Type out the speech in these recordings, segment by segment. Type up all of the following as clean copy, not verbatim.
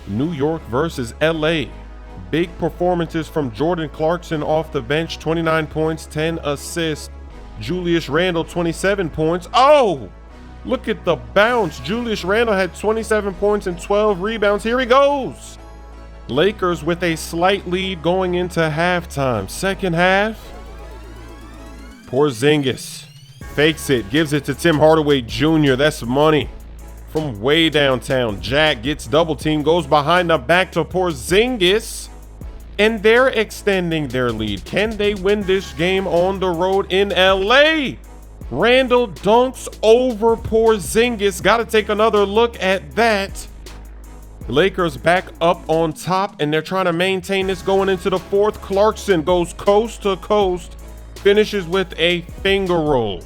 New York versus LA. Big performances from Jordan Clarkson off the bench, 29 points, 10 assists. Julius Randle, 27 points. Oh, look at the bounce. Julius Randle had 27 points and 12 rebounds. Here he goes. Lakers with a slight lead going into halftime. Second half, Porzingis fakes it, gives it to Tim Hardaway Jr. That's money from way downtown. Jack gets double teamed, goes behind the back to Porzingis, and they're extending their lead. Can they win this game on the road in LA? Randle dunks over Porzingis. Got to take another look at that. Lakers back up on top, and they're trying to maintain this going into the fourth. Clarkson goes coast to coast, finishes with a finger roll.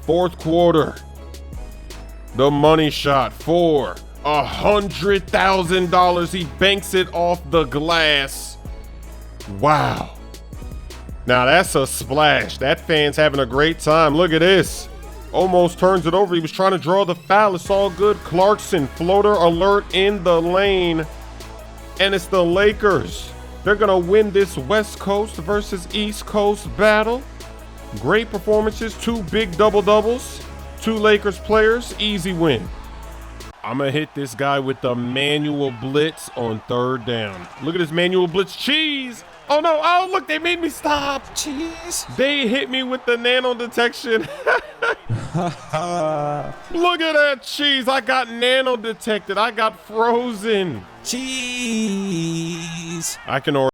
Fourth quarter, the money shot for $100,000. He banks it off the glass. Wow. Now that's a splash. That fan's having a great time. Look at this. Almost turns it over. He was trying to draw the foul. It's all good. Clarkson, floater alert in the lane. And it's the Lakers. They're going to win this West Coast versus East Coast battle. Great performances. 2 big double-doubles. 2 Lakers players. Easy win. I'm going to hit this guy with the manual blitz on third down. Look at this manual blitz. Cheese. Oh, no. Oh, look. They made me stop. Cheese. They hit me with the nano detection. Look at that cheese. I got nano detected. I got frozen. Cheese. I can order.